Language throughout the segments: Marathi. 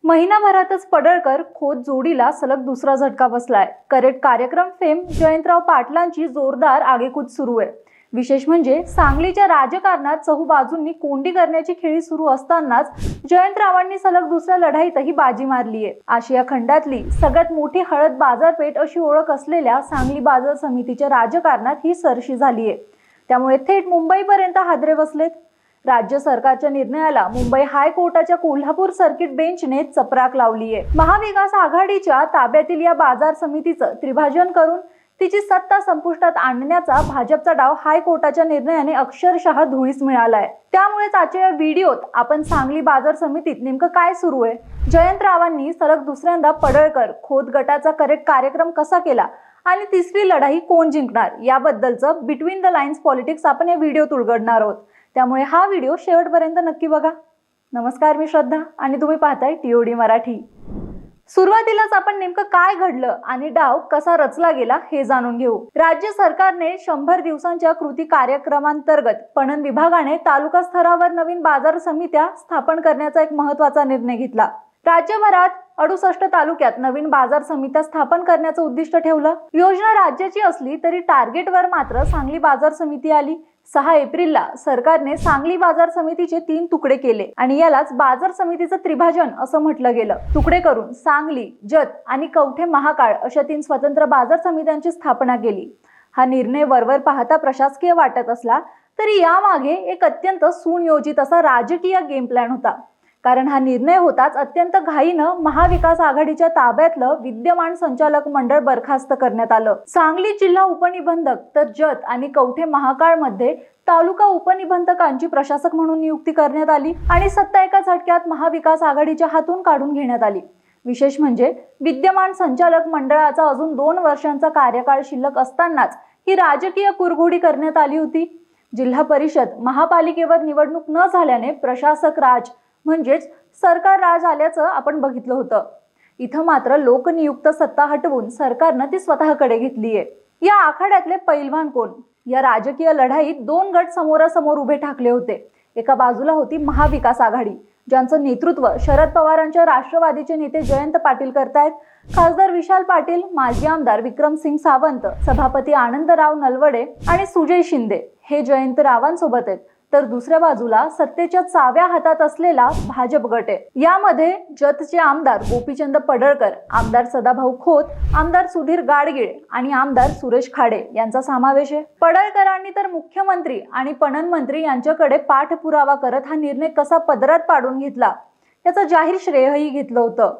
महिनाभरातच पडळकर खोत जोडीला सलग दुसरा झटका बसलाय। करेक्ट कार्यक्रम फेम जयंतराव पाटलांची जोरदार आगेकूच सुरू आहे। विशेष म्हणजे सांगलीच्या राजकारणात चहूबाजूंनी कोंडी करण्याची खेळी सुरू असतानाच जयंतरावांनी सलग दुसऱ्या लढाईतही बाजी मारली आहे। आशिया खंडातली सगळ्यात मोठी हळद बाजारपेठ अशी ओळख असलेल्या सांगली बाजार समितीच्या राजकारणात ही सरशी झाली आहे। त्यामुळे थेट मुंबईपर्यंत हादरे बसलेत। राज्य सरकारच्या निर्णयाला मुंबई हायकोर्टाच्या कोल्हापूर सर्किट बेंचने चपराक लावली आहे। महाविकास आघाडीच्या ताब्यातील या बाजार समितीचं त्रिभाजन करून तिची सत्ता संपुष्टात आणण्याचा भाजपचा डाव हायकोर्टाच्या निर्णयाने अक्षरशः धुळीस मिळालाय। त्यामुळेच आजच्या व्हिडिओत आपण सांगली बाजार समितीत नेमकं काय सुरू आहे, जयंतरावांनी सलग दुसऱ्यांदा पडळकर खोत गटाचा करेक्ट कार्यक्रम कसा केला आणि तिसरी लढाई कोण जिंकणार याबद्दलचं बिटवीन द लाईन्स पॉलिटिक्स आपण या व्हिडिओत उलगडणार आहोत। त्यामुळे हा व्हिडिओ शेवटपर्यंत नक्की बघा। नमस्कार, मी श्रद्धा आणि तुम्ही पाहताय TOD मराठी। सुरुवातीलाच आपण नेमकं काय घडलं आणि डाव कसा रचला गेला हे जाणून घेऊ। राज्य सरकारने 100 दिवसांच्या कृती कार्यक्रमांतर्गत पणन विभागाने तालुका स्तरावर नवीन बाजार समित्या स्थापन करण्याचा एक महत्त्वाचा निर्णय घेतला। राज्यभरात 68 तालुक्यात नवीन बाजार समित्या स्थापन करण्याचं उद्दिष्ट ठेवलं। योजना राज्याची असली तरी टार्गेटवर मात्र सांगली बाजार समिती आली। 6 एप्रिलला सरकारने सांगली बाजार समितीचे 3 तुकडे केले आणि यालाच बाजार समितीचं त्रिभाजन असं म्हटलं गेलं। तुकडे करून सांगली, जत आणि कवठे महाकाळ अशा 3 स्वतंत्र बाजार समित्यांची स्थापना केली। हा निर्णय वरवर पाहता प्रशासकीय वाटत असला तरी यामागे एक अत्यंत सुनियोजित असा राजकीय गेम प्लॅन होता। कारण हा निर्णय होताच अत्यंत घाईनं महाविकास आघाडीच्या ताब्यातलं विद्यमान संचालक मंडळ बरखास्त करण्यात आलं। सांगली जिल्हा उपनिबंधक तर जत आणि कवठे महाकाळ मध्ये तालुका उपनिबंधकांची प्रशासक म्हणून नियुक्ती करण्यात आली आणि सत्ता एका झटक्यात महाविकास आघाडीच्या हातून काढून घेण्यात आली। विशेष म्हणजे विद्यमान संचालक मंडळाचा अजून 2 वर्षांचा कार्यकाळ शिल्लक असतानाच ही राजकीय कुरघोडी करण्यात आली होती। जिल्हा परिषद महापालिकेवर निवडणूक न झाल्याने प्रशासक राज म्हणजेच सरकार राज आल्याचं आपण बघितलं होतं। इथं मात्र लोकनियुक्त सत्ता हटवून सरकारनं ती स्वतःकडे घेतलीये। या आखाड्यातले पैलवान कोण? या राजकीय लढाईत 2 गट समोरासमोर उभे ठाकले होते। एका बाजूला होती महाविकास आघाडी, ज्यांचं नेतृत्व शरद पवारांच्या राष्ट्रवादीचे नेते जयंत पाटील करतायत। खासदार विशाल पाटील, माजी आमदार विक्रमसिंग सावंत, सभापती आनंदराव नलवडे आणि सुजय शिंदे हे जयंतरावांसोबत आहेत। तर दुसऱ्या बाजूला सत्तेच्या चाव्या हातात असलेला भाजप गट आहे। यामध्ये जतचे आमदार गोपीचंद पडळकर, आमदार सदाभाऊ खोत, आमदार सुधीर गाडगीळ आणि आमदार सुरेश खाडे यांचा समावेश आहे। पडळकरांनी तर मुख्यमंत्री आणि पणन मंत्री यांच्याकडे पाठपुरावा करत हा निर्णय कसा पदरात पाडून घेतला याचं जाहीर श्रेयही घेतलं होतं।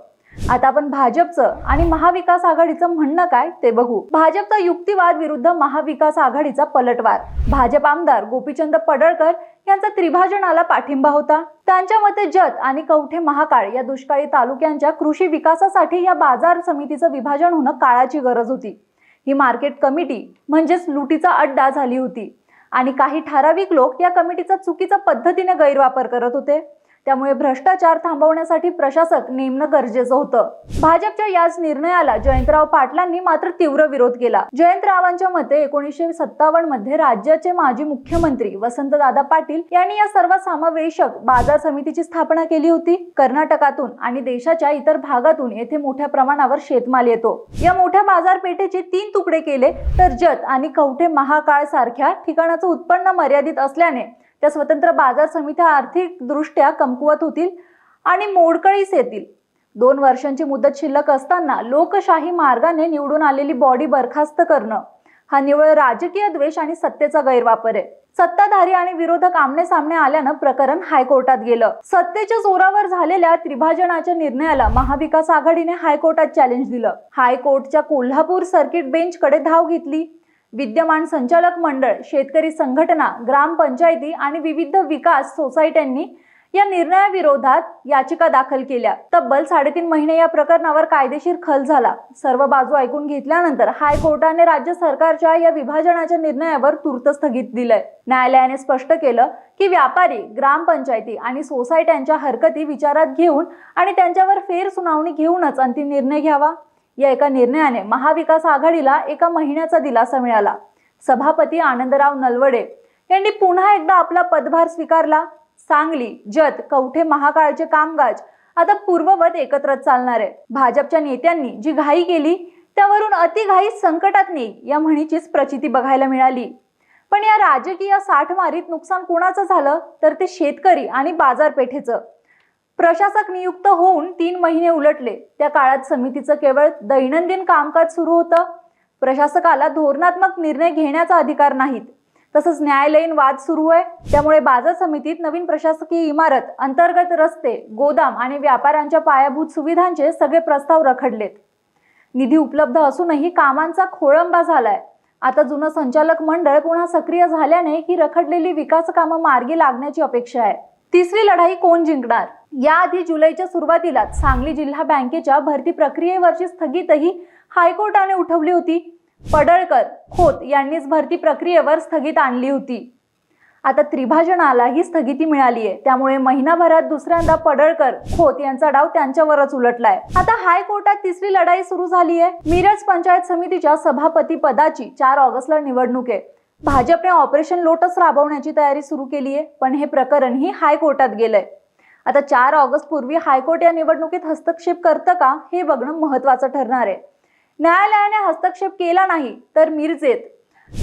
आता आपण भाजपचं आणि महाविकास आघाडीचं म्हणणं काय ते बघू। भाजपचा युक्तिवाद विरुद्ध महाविकास आघाडीचा पलटवार। भाजप आमदार गोपीचंद पडळकर यांचा त्रिभाजनाला पाठिंबा होता। त्यांच्या मते जत आणि कवठे महाकाळ या दुष्काळी तालुक्यांच्या कृषी विकासासाठी या बाजार समितीचं विभाजन होणं काळाची गरज होती। ही मार्केट कमिटी म्हणजेच लुटीचा अड्डा झाली होती आणि काही ठराविक लोक या कमिटीचा चुकीच्या पद्धतीने गैरवापर करत होते। त्यामुळे भ्रष्टाचार थांबवण्यासाठी प्रशासक नेमणं गरजेचं होतं। भाजपच्या याच निर्णयाला जयंतराव पाटलांनी मात्र तीव्र विरोध केला। जयंतरावांच्या मते 1957 मध्ये राज्याचे माजी मुख्यमंत्री वसंतदादा पाटील यांनी या सर्वसमावेशक बाजार समितीची स्थापना केली होती। कर्नाटकातून आणि देशाच्या इतर भागातून येथे मोठ्या प्रमाणावर शेतमाल येतो। या मोठ्या बाजारपेठेचे 3 तुकडे केले तर जत आणि कवठे महाकाळ सारख्या ठिकाणाचं उत्पन्न मर्यादित असल्याने त्या स्वतंत्र बाजार समित्या आर्थिक दृष्ट्या कमकुवत होतील आणि मोडकळीस येतील। 2 वर्षांची मुदत शिल्लक असताना लोकशाही मार्गाने निवडून आलेली बॉडी बरखास्त करणं हा निव्वळ राजकीय द्वेष आणि सत्तेचा गैरवापर आहे। सत्ताधारी आणि विरोधक आमने सामने आल्यानं प्रकरण हायकोर्टात गेलं। सत्तेच्या जोरावर झालेल्या त्रिभाजनाच्या निर्णयाला महाविकास आघाडीने हायकोर्टात चॅलेंज दिलं। हायकोर्टच्या कोल्हापूर सर्किट बेंचकडे धाव घेतली। विद्यमान संचालक मंडळ, शेतकरी संघटना, ग्रामपंचायती आणि विविध विकास सोसायट्यांनी या निर्णयाविरोधात याचिका दाखल केल्या। तब्बल 3.5 महिने या प्रकरणावर कायदेशीर खल झाला। सर्व बाजू ऐकून घेतल्यानंतर हायकोर्टाने राज्य सरकारच्या या विभाजनाच्या निर्णयावर तूर्त स्थगित दिलंय। न्यायालयाने स्पष्ट केलं की व्यापारी, ग्रामपंचायती आणि सोसायट्यांच्या हरकती विचारात घेऊन आणि त्यांच्यावर फेरसुनावणी घेऊनच अंतिम निर्णय घ्यावा। या एका निर्णयाने महाविकास आघाडीला 1 महिन्याचा दिलासा मिळाला। सभापती आनंदराव नलवडे यांनी पुन्हा एकदा आपला पदभार स्वीकारला। सांगली, जत, कवठे महाकाळचे कामकाज आता पूर्ववत एकत्रच चालणार आहे। भाजपच्या नेत्यांनी जी घाई केली त्यावरून अतिघाई संकटात नेई या म्हणीचीच प्रचिती बघायला मिळाली। पण या राजकीय साठमारीत नुकसान कोणाचं झालं तर ते शेतकरी आणि बाजारपेठेचं। प्रशासक नियुक्त होऊन 3 महिने उलटले, त्या काळात समितीचं केवळ दैनंदिन कामकाज सुरू होतं। प्रशासकाला धोरणात्मक निर्णय घेण्याचा अधिकार नाहीत, तसंच न्यायालयीन वाद सुरू आहे। त्यामुळे बाजार समितीत नवीन प्रशासकीय इमारत, अंतर्गत रस्ते, गोदाम आणि व्यापाऱ्यांच्या पायाभूत सुविधांचे सगळे प्रस्ताव रखडलेत। निधी उपलब्ध असूनही कामांचा खोळंबा झालाय। आता जुनं संचालक मंडळ पुन्हा सक्रिय झाल्याने ही रखडलेली विकास कामं मार्गी लागण्याची अपेक्षा आहे। तिसरी लढाई कोण जिंकणार? याआधी जुलैच्या सुरुवातीलाच सांगली जिल्हा बँकेच्या भरती प्रक्रियेवरची स्थगितीही हायकोर्टाने उठवली होती। पडळकर, खोत यांनीच भरती प्रक्रियेवर स्थगिती आणली होती। आता त्रिभाजनालाही स्थगिती मिळाली आहे, त्यामुळे महिनाभरात दुसऱ्यांदा पडळकर, खोत यांचा डाव त्यांच्यावरच उलटलाय। आता हायकोर्टात तिसरी लढाई सुरू झाली आहे। मिरज पंचायत समितीच्या सभापती पदाची 4 ऑगस्टला निवडणूक आहे। भाजपने ऑपरेशन लोटस राबवण्याची तयारी सुरू केली आहे, पण हे प्रकरणही हायकोर्टात गेलंय। आता 4 ऑगस्ट पूर्वी हायकोर्ट या निवडणुकीत हस्तक्षेप करतं का हे बघणं महत्त्वाचं ठरणार आहे। न्यायालयाने हस्तक्षेप केला नाही तर मिरजेत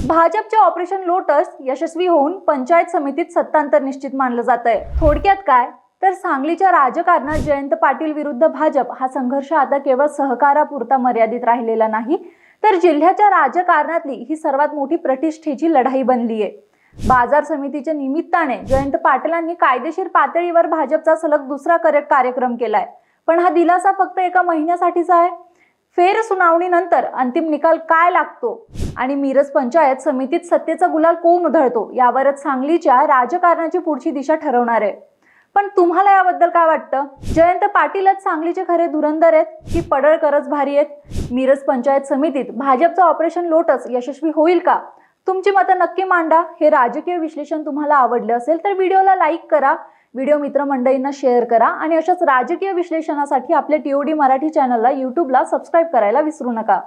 भाजपचे ऑपरेशन लोटस यशस्वी होऊन पंचायत समितीत सत्तांतर निश्चित मानलं जातंय। थोडक्यात काय तर सांगलीच्या राजकारणात जयंत पाटील विरुद्ध भाजप हा संघर्ष आता केवळ सहकारापुरता मर्यादित राहिलेला नाही, तर जिल्ह्याच्या राजकारणातली ही सर्वात मोठी प्रतिष्ठेची लढाई बनली आहे। बाजार समितीच्या निमित्ताने जयंत पाटलांनी कायदेशीर पातळीवर भाजपचा सलग दुसरा कार्यक्रम केलाय, पण हा दिलासा फक्त एका महिन्यासाठीचा आहे। फेर सुनावणीनंतर अंतिम निकाल काय लागतो आणि मिरज पंचायत समितीत सत्तेचा गुलाल कोण उधळतो यावरच सांगलीच्या राजकारणाची पुढची दिशा ठरवणार आहे। पण तुम्हाला याबद्दल काय वाटतं? जयंत पाटीलच सांगलीचे खरे धुरंधर आहेत की पडळकरच भारी आहेत? मिरज पंचायत समितीत भाजपचं ऑपरेशन लोटस यशस्वी होईल का? तुमची मतं नक्की मांडा। हे राजकीय विश्लेषण तुम्हाला आवडले असेल तर व्हिडिओला लाईक करा, व्हिडिओ मित्रमंडळींना शेअर करा आणि अशाच राजकीय विश्लेषणासाठी आपल्या TOD मराठी चॅनलला YouTubeला सबस्क्राईब करायला विसरू नका।